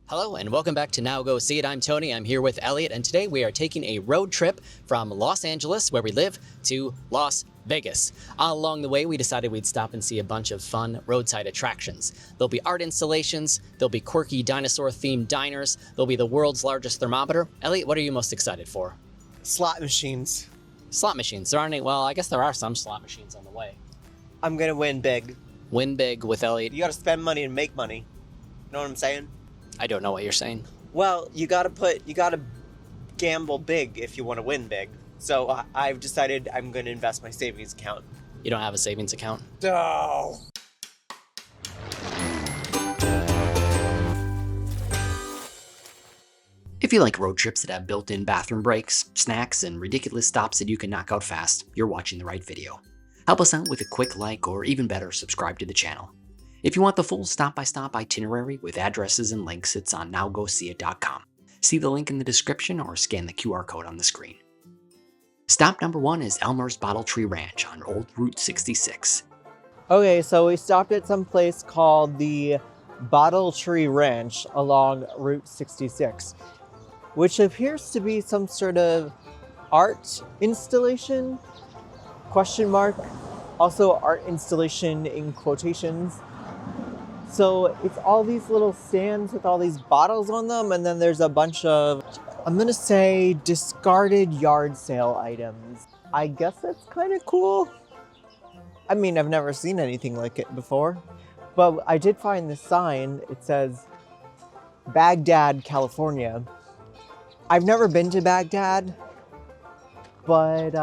Hello and welcome back to Now Go See It. I'm Tony, I'm here with Elliot, and today we are taking a road trip from Los Angeles, where we live, to Las Vegas. Along the way, we decided we'd stop and see a bunch of fun roadside attractions. There'll be art installations, there'll be quirky dinosaur-themed diners, there'll be the world's largest thermometer. Elliot, what are you most excited for? Slot machines. Slot machines. There aren't any, well, I guess there are some slot machines on the way. I'm gonna win big. Win big with Elliot. You gotta spend money and make money. You know what I'm saying? I don't know what you're saying. Well, you gotta gamble big if you want to win big. So I've decided I'm gonna invest my savings account. You don't have a savings account? No. If you like road trips that have built-in bathroom breaks, snacks, and ridiculous stops that you can knock out fast, you're watching the right video. Help us out with a quick like, or even better, subscribe to the channel. If you want the full stop-by-stop itinerary with addresses and links, it's on nowgoseeit.com. See the link in the description or scan the QR code on the screen. Stop number 1 is Elmer's Bottle Tree Ranch on Old Route 66. Okay, so we stopped at some place called the Bottle Tree Ranch along Route 66, which appears to be some sort of art installation? Question mark. Also art installation in quotations. So it's all these little stands with all these bottles on them, and then there's a bunch of, I'm gonna say, discarded yard sale items. I guess that's kind of cool. I mean, I've never seen anything like it before, but I did find this sign. It says, Baghdad, California. I've never been to Baghdad, but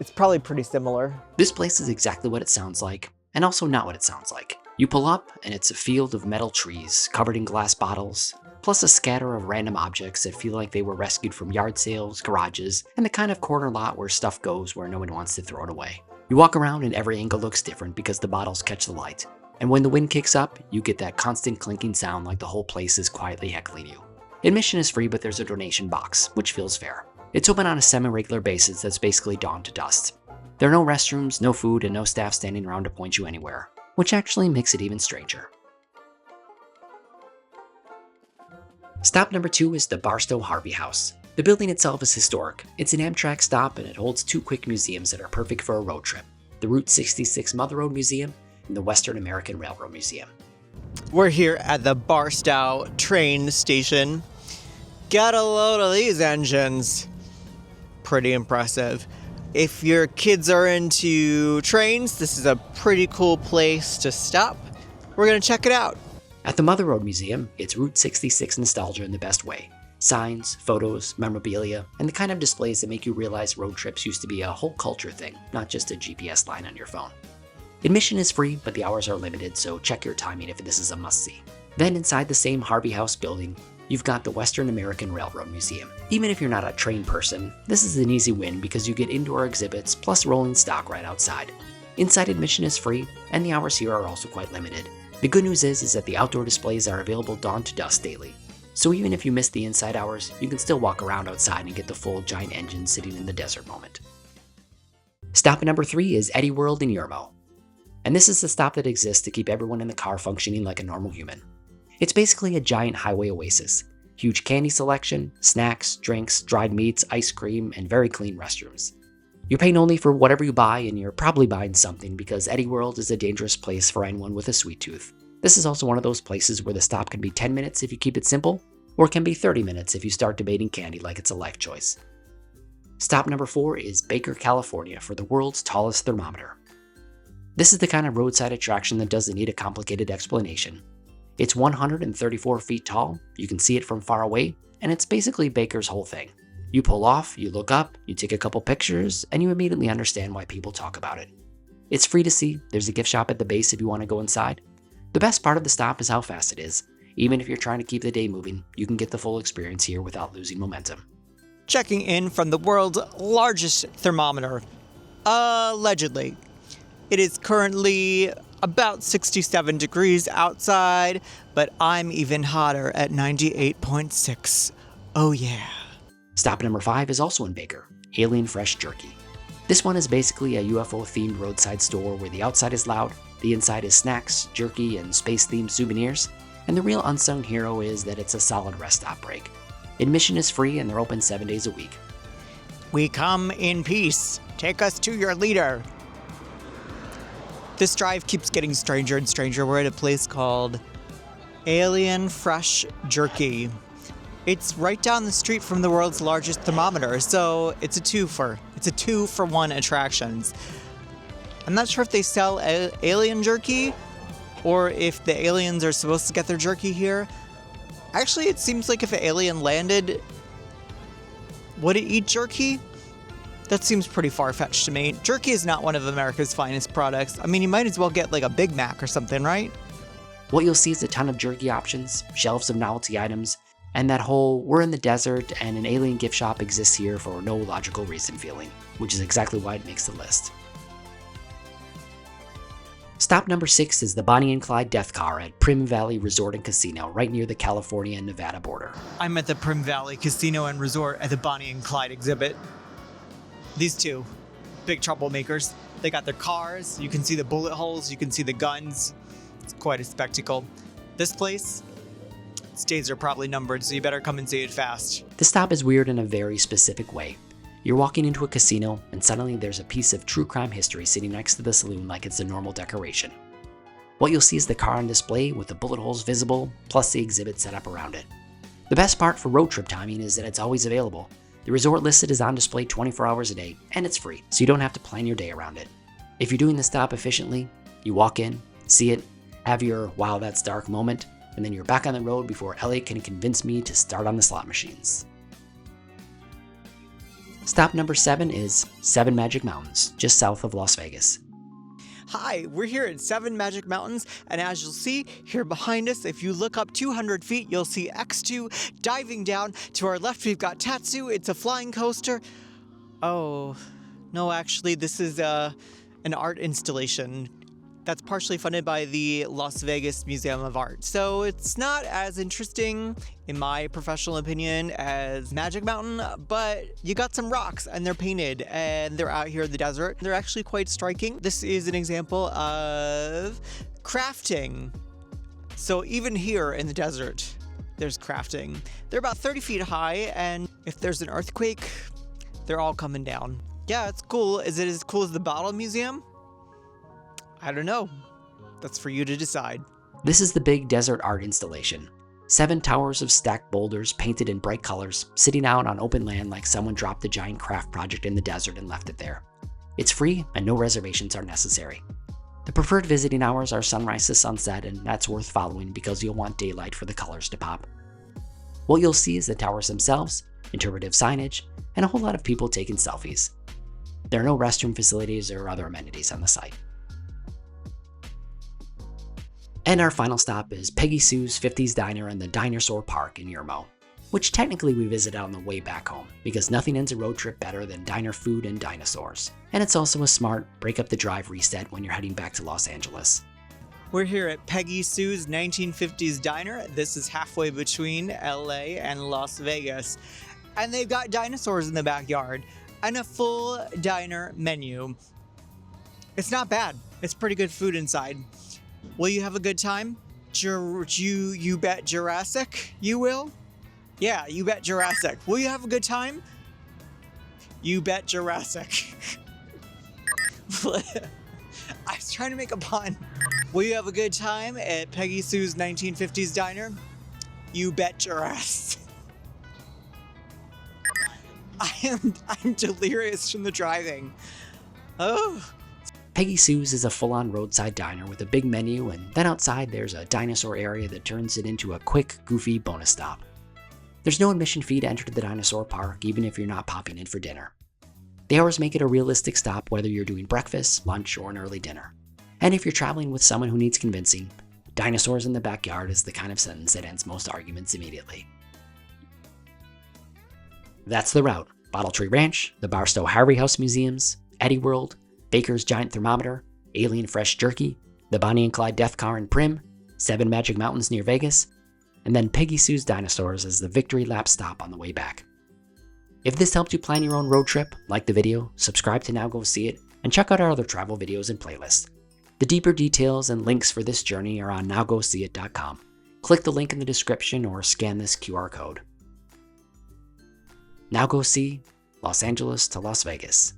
it's probably pretty similar. This place is exactly what it sounds like, and also not what it sounds like. You pull up, and it's a field of metal trees covered in glass bottles, plus a scatter of random objects that feel like they were rescued from yard sales, garages, and the kind of corner lot where stuff goes where no one wants to throw it away. You walk around and every angle looks different because the bottles catch the light, and when the wind kicks up, you get that constant clinking sound like the whole place is quietly heckling you. Admission is free, but there's a donation box, which feels fair. It's open on a semi-regular basis that's basically dawn to dusk. There are no restrooms, no food, and no staff standing around to point you anywhere, which actually makes it even stranger. Stop number 2 is the Barstow Harvey House. The building itself is historic. It's an Amtrak stop, and it holds 2 quick museums that are perfect for a road trip: the Route 66 Mother Road Museum and the Western American Railroad Museum. We're here at the Barstow train station. Get a load of these engines. Pretty impressive. If your kids are into trains, this is a pretty cool place to stop. We're gonna check it out. At the Mother Road Museum, it's Route 66 nostalgia in the best way. Signs, photos, memorabilia, and the kind of displays that make you realize road trips used to be a whole culture thing, not just a GPS line on your phone. Admission is free, but the hours are limited, so check your timing if this is a must-see. Then inside the same Harvey House building, you've got the Western American Railroad Museum. Even if you're not a train person, this is an easy win because you get indoor exhibits plus rolling stock right outside. Inside admission is free, and the hours here are also quite limited. The good news is that the outdoor displays are available dawn to dusk daily. So even if you miss the inside hours, you can still walk around outside and get the full giant engine sitting in the desert moment. Stop number 3 is EddieWorld in Yermo. And this is the stop that exists to keep everyone in the car functioning like a normal human. It's basically a giant highway oasis. Huge candy selection, snacks, drinks, dried meats, ice cream, and very clean restrooms. You're paying only for whatever you buy, and you're probably buying something because EddieWorld is a dangerous place for anyone with a sweet tooth. This is also one of those places where the stop can be 10 minutes if you keep it simple, or it can be 30 minutes if you start debating candy like it's a life choice. Stop number 4 is Baker, California for the world's tallest thermometer. This is the kind of roadside attraction that doesn't need a complicated explanation. It's 134 feet tall, you can see it from far away, and it's basically Baker's whole thing. You pull off, you look up, you take a couple pictures, and you immediately understand why people talk about it. It's free to see, there's a gift shop at the base if you want to go inside. The best part of the stop is how fast it is. Even if you're trying to keep the day moving, you can get the full experience here without losing momentum. Checking in from the world's largest thermometer. Allegedly. It is currently about 67 degrees outside, but I'm even hotter at 98.6. Oh yeah. Stop number 5 is also in Baker, Alien Fresh Jerky. This one is basically a UFO-themed roadside store where the outside is loud, the inside is snacks, jerky, and space-themed souvenirs. And the real unsung hero is that it's a solid rest stop break. Admission is free and they're open 7 days a week. We come in peace. Take us to your leader. This drive keeps getting stranger and stranger. We're at a place called Alien Fresh Jerky. It's right down the street from the world's largest thermometer, so it's a twofer. It's a 2-for-1 attractions. I'm not sure if they sell alien jerky or if the aliens are supposed to get their jerky here. Actually, it seems like if an alien landed, would it eat jerky? That seems pretty far-fetched to me. Jerky is not one of America's finest products. I mean, you might as well get like a Big Mac or something, right? What you'll see is a ton of jerky options, shelves of novelty items, and that whole we're in the desert and an alien gift shop exists here for no logical reason feeling, which is exactly why it makes the list. Stop number 6 is the Bonnie and Clyde Death Car at Prim Valley Resort and Casino, right near the California and Nevada border. I'm at the Prim Valley Casino and Resort at the Bonnie and Clyde exhibit. These two, big troublemakers. They got their cars, you can see the bullet holes, you can see the guns. It's quite a spectacle. This place, its days are probably numbered, so you better come and see it fast. The stop is weird in a very specific way. You're walking into a casino, and suddenly there's a piece of true crime history sitting next to the saloon like it's a normal decoration. What you'll see is the car on display with the bullet holes visible, plus the exhibit set up around it. The best part for road trip timing is that it's always available. The resort listed is on display 24 hours a day, and it's free, so you don't have to plan your day around it. If you're doing the stop efficiently, you walk in, see it, have your wow that's dark moment, and then you're back on the road before Elliot can convince me to start on the slot machines. Stop number 7 is 7 Magic Mountains, just south of Las Vegas. Hi, we're here at 7 Magic Mountains, and as you'll see here behind us, if you look up 200 feet, you'll see X2 diving down. To our left, we've got Tatsu. It's a flying coaster. Oh, no, actually, this is an art installation that's partially funded by the Las Vegas Museum of Art. So it's not as interesting, in my professional opinion, as Magic Mountain, but you got some rocks and they're painted and they're out here in the desert. They're actually quite striking. This is an example of crafting. So even here in the desert, there's crafting. They're about 30 feet high, and if there's an earthquake, they're all coming down. Yeah, it's cool. Is it as cool as the Bottle Museum? I don't know. That's for you to decide. This is the big desert art installation. 7 towers of stacked boulders painted in bright colors, sitting out on open land like someone dropped a giant craft project in the desert and left it there. It's free and no reservations are necessary. The preferred visiting hours are sunrise to sunset, and that's worth following because you'll want daylight for the colors to pop. What you'll see is the towers themselves, interpretive signage, and a whole lot of people taking selfies. There are no restroom facilities or other amenities on the site. And our final stop is Peggy Sue's 50s Diner in the Diner-Saur Park in Yermo, which technically we visited on the way back home because nothing ends a road trip better than diner food and dinosaurs. And it's also a smart break up the drive reset when you're heading back to Los Angeles. We're here at Peggy Sue's 1950s Diner. This is halfway between LA and Las Vegas. And they've got dinosaurs in the backyard and a full diner menu. It's not bad. It's pretty good food inside. Will you have a good time? You bet Jurassic you will? Yeah, you bet Jurassic. Will you have a good time? You bet Jurassic. I was trying to make a pun. Will you have a good time at Peggy Sue's 1950s Diner? You bet Jurassic. I'm delirious from the driving. Oh. Peggy Sue's is a full-on roadside diner with a big menu, and then outside there's a dinosaur area that turns it into a quick, goofy bonus stop. There's no admission fee to enter the dinosaur park, even if you're not popping in for dinner. The hours make it a realistic stop whether you're doing breakfast, lunch, or an early dinner. And if you're traveling with someone who needs convincing, dinosaurs in the backyard is the kind of sentence that ends most arguments immediately. That's the route. Bottle Tree Ranch, the Barstow Harvey House Museums, EddieWorld, Baker's Giant Thermometer, Alien Fresh Jerky, the Bonnie and Clyde Death Car in Prim, 7 Magic Mountains near Vegas, and then Peggy Sue's Dinosaurs as the victory lap stop on the way back. If this helped you plan your own road trip, like the video, subscribe to Now Go See It, and check out our other travel videos and playlists. The deeper details and links for this journey are on nowgoseeit.com. Click the link in the description or scan this QR code. Now go see Los Angeles to Las Vegas.